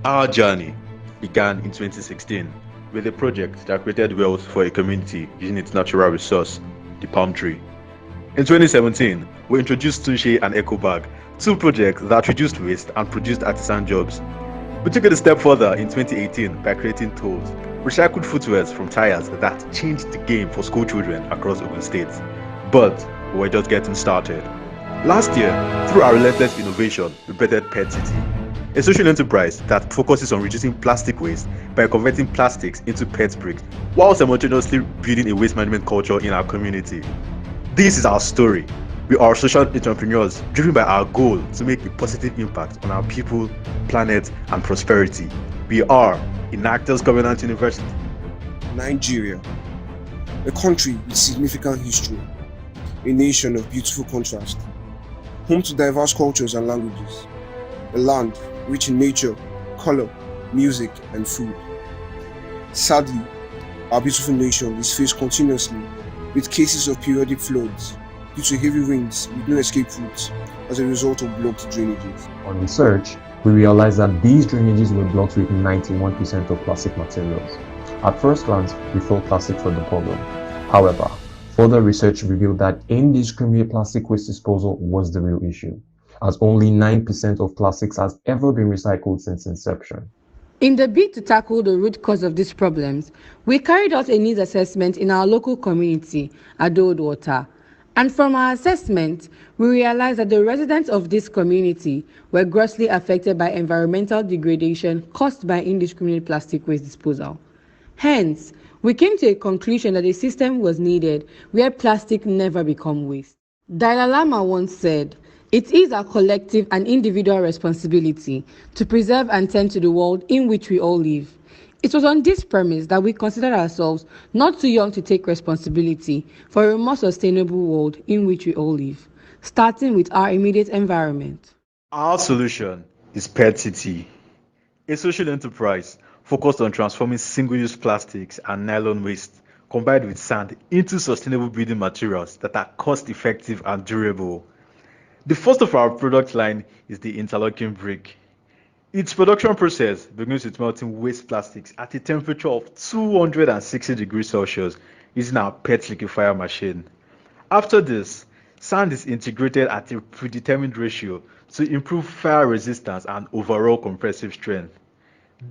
Our journey began in 2016 with a project that created wealth for a community using its natural resource, the palm tree. In 2017, we introduced Sushi and Eco Bag, two projects that reduced waste and produced artisan jobs. We took it a step further in 2018 by creating tools, recycled footwears from tires that changed the game for school children across Ogun State. But we were just getting started. Last year, through our relentless innovation, we bettered Pet City, a social enterprise that focuses on reducing plastic waste by converting plastics into pet bricks while simultaneously building a waste management culture in our community. This is our story. We are social entrepreneurs driven by our goal to make a positive impact on our people, planet, and prosperity. We are Enactus Governance University. Nigeria, a country with significant history, a nation of beautiful contrast, home to diverse cultures and languages, a land rich in nature, color, music, and food. Sadly, our beautiful nation is faced continuously with cases of periodic floods due to heavy rains with no escape routes as a result of blocked drainages. On research, we realized that these drainages were blocked with 91% of plastic materials. At first glance, we thought plastics were the problem. However, further research revealed that indiscriminate plastic waste disposal was the real issue, as only 9% of plastics has ever been recycled since inception. In the bid to tackle the root cause of these problems, we carried out a needs assessment in our local community, Water. And from our assessment, we realized that the residents of this community were grossly affected by environmental degradation caused by indiscriminate plastic waste disposal. Hence, we came to a conclusion that a system was needed where plastic never become waste. Dalai Lama once said, "It is our collective and individual responsibility to preserve and tend to the world in which we all live." It was on this premise that we considered ourselves not too young to take responsibility for a more sustainable world in which we all live, starting with our immediate environment. Our solution is Pet City, a social enterprise focused on transforming single-use plastics and nylon waste combined with sand into sustainable building materials that are cost-effective and durable. The first of our product line is the interlocking brick. Its production process begins with melting waste plastics at a temperature of 260 degrees Celsius using our PET liquefier machine. After this, sand is integrated at a predetermined ratio to improve fire resistance and overall compressive strength.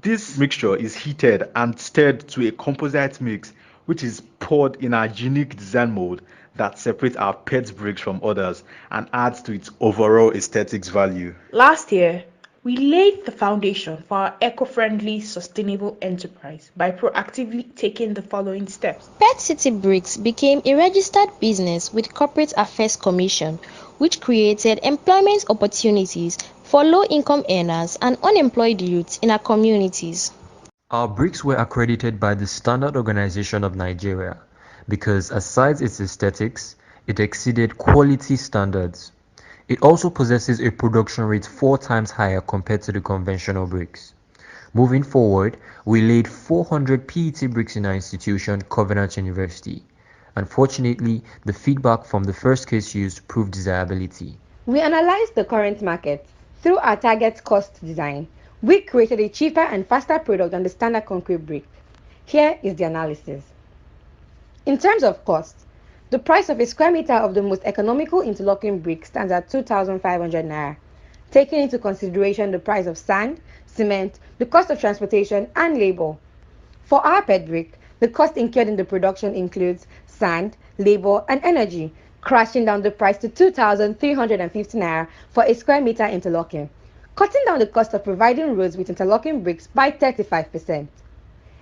This mixture is heated and stirred to a composite mix, which is poured in a unique design mold that separates our PET bricks from others and adds to its overall aesthetics value. Last year, we laid the foundation for our eco-friendly, sustainable enterprise by proactively taking the following steps. Pet City Bricks became a registered business with Corporate Affairs Commission, which created employment opportunities for low-income earners and unemployed youths in our communities. Our bricks were accredited by the Standard Organization of Nigeria because, aside its aesthetics, it exceeded quality standards. It also possesses a production rate 4 times higher compared to the conventional bricks. Moving forward, we laid 400 PET bricks in our institution, Covenant University. Unfortunately, the feedback from the first case used proved desirability. We analyzed the current market. Through our target cost design, we created a cheaper and faster product than the standard concrete brick. Here is the analysis. In terms of cost, the price of a square meter of the most economical interlocking brick stands at 2,500 naira, taking into consideration the price of sand, cement, the cost of transportation, and labor. For our PET brick, the cost incurred in the production includes sand, labor, and energy, crashing down the price to 2,350 naira for a square meter interlocking, cutting down the cost of providing roads with interlocking bricks by 35%.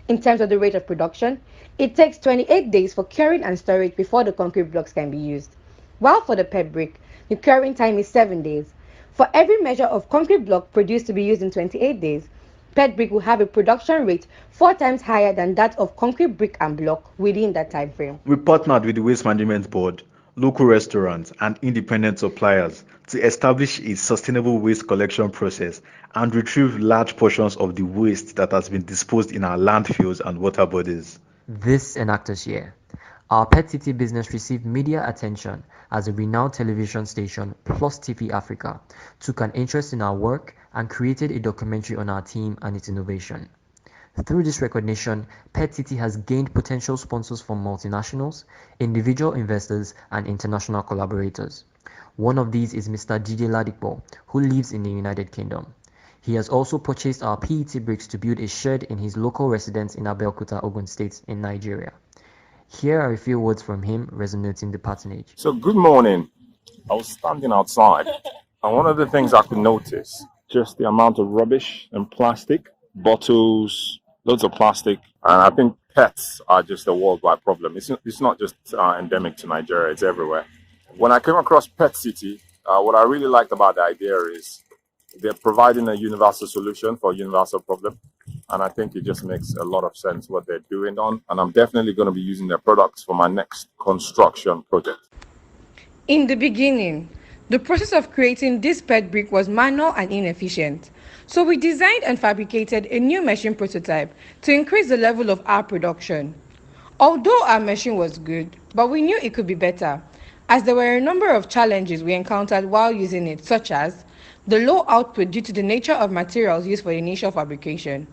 In terms of the rate of production, it takes 28 days for curing and storage before the concrete blocks can be used, while for the PET brick, the curing time is 7 days. For every measure of concrete block produced to be used in 28 days, PET brick will have a production rate 4 times higher than that of concrete brick and block within that time frame. We partnered with the Waste Management Board, local restaurants, and independent suppliers to establish a sustainable waste collection process and retrieve large portions of the waste that has been disposed in our landfills and water bodies. This Enactus year, our Pet City business received media attention as a renowned television station, Plus TV Africa, took an interest in our work and created a documentary on our team and its innovation. Through this recognition, PET City has gained potential sponsors from multinationals, individual investors, and international collaborators. One of these is Mr. Jide Ladipo, who lives in the United Kingdom. He has also purchased our PET bricks to build a shed in his local residence in Abeokuta, Ogun State, in Nigeria. Here are a few words from him resonating the patronage. So, good morning. I was standing outside, and one of the things I could notice, just the amount of rubbish and plastic, bottles, loads of plastic. And I think pets are just a worldwide problem. It's not just endemic to Nigeria, it's everywhere. When I came across Pet City, what I really liked about the idea is they're providing a universal solution for a universal problem. And I think it just makes a lot of sense what they're doing on. And I'm definitely going to be using their products for my next construction project. In the beginning, the process of creating this PET brick was manual and inefficient. So we designed and fabricated a new machine prototype to increase the level of our production. Although our machine was good, but we knew it could be better, as there were a number of challenges we encountered while using it, such as the low output due to the nature of materials used for the initial fabrication.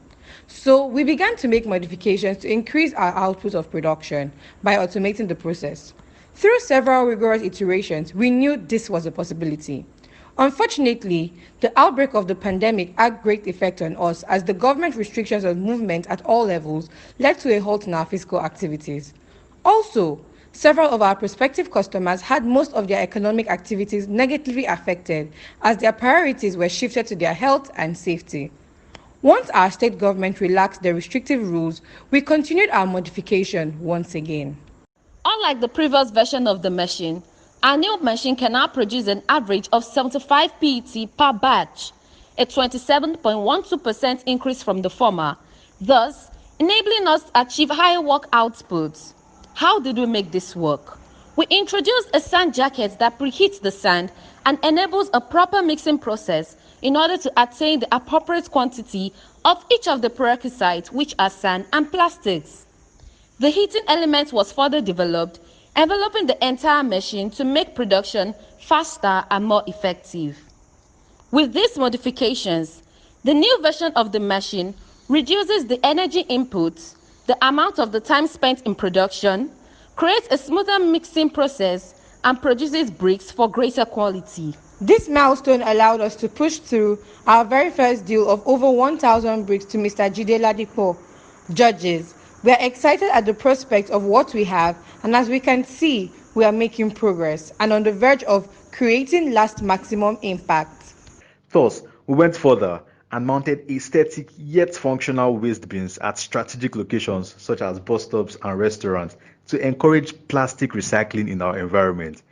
So we began to make modifications to increase our output of production by automating the process. Through several rigorous iterations, we knew this was a possibility. Unfortunately, the outbreak of the pandemic had great effect on us as the government restrictions on movement at all levels led to a halt in our physical activities. Also, several of our prospective customers had most of their economic activities negatively affected as their priorities were shifted to their health and safety. Once our state government relaxed the restrictive rules, we continued our modification once again. Unlike the previous version of the machine, our new machine can now produce an average of 75 PET per batch, a 27.12% increase from the former, thus enabling us to achieve higher work outputs. How did we make this work? We introduced a sand jacket that preheats the sand and enables a proper mixing process in order to attain the appropriate quantity of each of the prerequisites, which are sand and plastics. The heating element was further developed, enveloping the entire machine to make production faster and more effective. With these modifications, the new version of the machine reduces the energy inputs, the amount of the time spent in production, creates a smoother mixing process, and produces bricks for greater quality. This milestone allowed us to push through our very first deal of over 1,000 bricks to Mr. Jide Ladipo. Judges, we are excited at the prospect of what we have, and as we can see, we are making progress and on the verge of creating last maximum impact. Thus, we went further and mounted aesthetic yet functional waste bins at strategic locations such as bus stops and restaurants to encourage plastic recycling in our environment.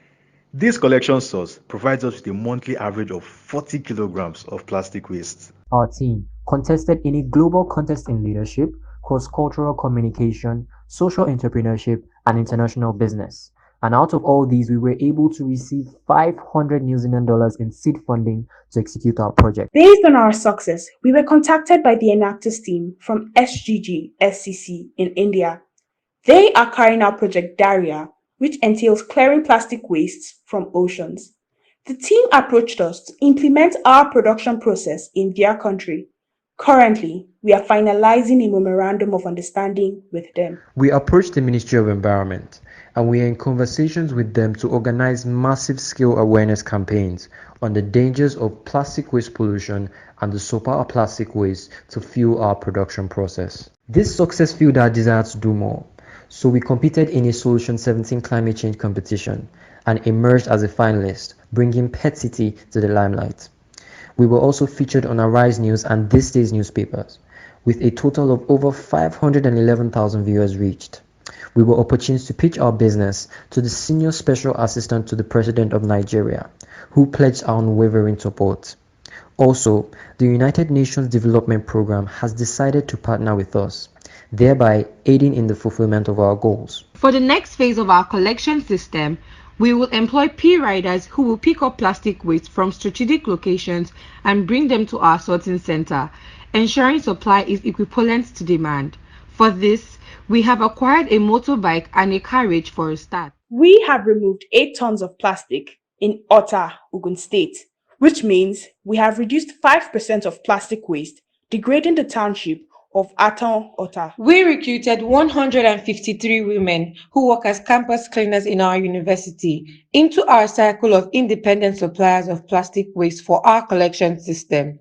This collection source provides us with a monthly average of 40 kilograms of plastic waste. Our team contested in a global contest in leadership, cross-cultural communication, social entrepreneurship, and international business. And out of all these, we were able to receive 500 New Zealand dollars in seed funding to execute our project. Based on our success, we were contacted by the Enactus team from SGG SCC in India. They are carrying out Project Daria, which entails clearing plastic wastes from oceans. The team approached us to implement our production process in their country. Currently, we are finalizing a memorandum of understanding with them. We approached the Ministry of Environment and we are in conversations with them to organize massive scale awareness campaigns on the dangers of plastic waste pollution and the SOPA plastic waste to fuel our production process. This success fueled our desire to do more. So we competed in a Solution 17 climate change competition and emerged as a finalist, bringing Pet City to the limelight. We were also featured on Arise News and This Day's newspapers, with a total of over 511,000 viewers reached. We were opportune to pitch our business to the Senior Special Assistant to the President of Nigeria, who pledged our unwavering support. Also, the United Nations Development Programme has decided to partner with us, thereby aiding in the fulfillment of our goals. For the next phase of our collection system, we will employ P-riders who will pick up plastic waste from strategic locations and bring them to our sorting center, ensuring supply is equivalent to demand. For this, we have acquired a motorbike and a carriage for a start. We have removed 8 tons of plastic in Ota, Ogun State, which means we have reduced 5% of plastic waste, degrading the township of Aton Ota. We recruited 153 women who work as campus cleaners in our university into our circle of independent suppliers of plastic waste for our collection system.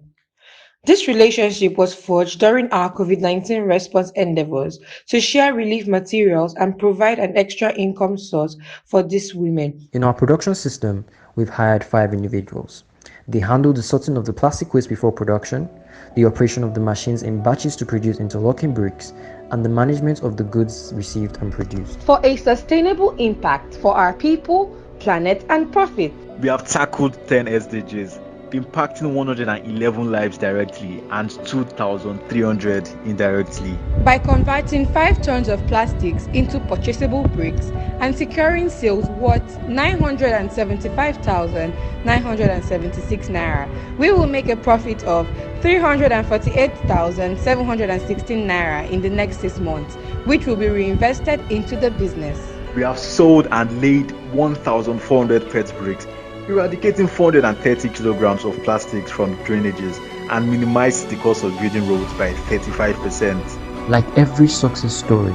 This relationship was forged during our COVID-19 response endeavors to share relief materials and provide an extra income source for these women. In our production system, we've hired 5 individuals. They handle the sorting of the plastic waste before production, the operation of the machines in batches to produce interlocking bricks, and the management of the goods received and produced. For a sustainable impact for our people, planet, and profit. We have tackled 10 SDGs, impacting 111 lives directly and 2,300 indirectly. By converting 5 tons of plastics into purchasable bricks and securing sales worth 975,976 naira, we will make a profit of 348,716 naira in the next 6 months, which will be reinvested into the business. We have sold and laid 1,400 PET bricks, eradicating 430 kilograms of plastics from drainages and minimized the cost of building roads by 35%. Like every success story,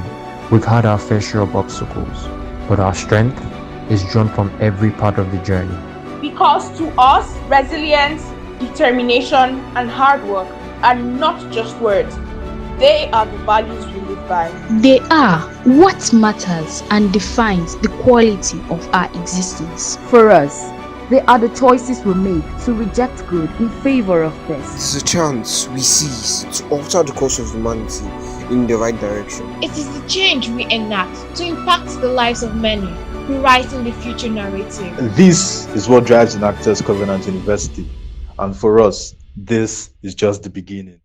we've had our fair share of obstacles, but our strength is drawn from every part of the journey. Because to us, resilience, determination, and hard work are not just words. They are the values we live by. They are what matters and defines the quality of our existence. For us, they are the choices we make to reject good in favor of It best. is a chance we seize to alter the course of humanity in the right direction. It is the change we enact to impact the lives of many, rewriting the future narrative. This is what drives Enactus Covenant University, and for us, this is just the beginning.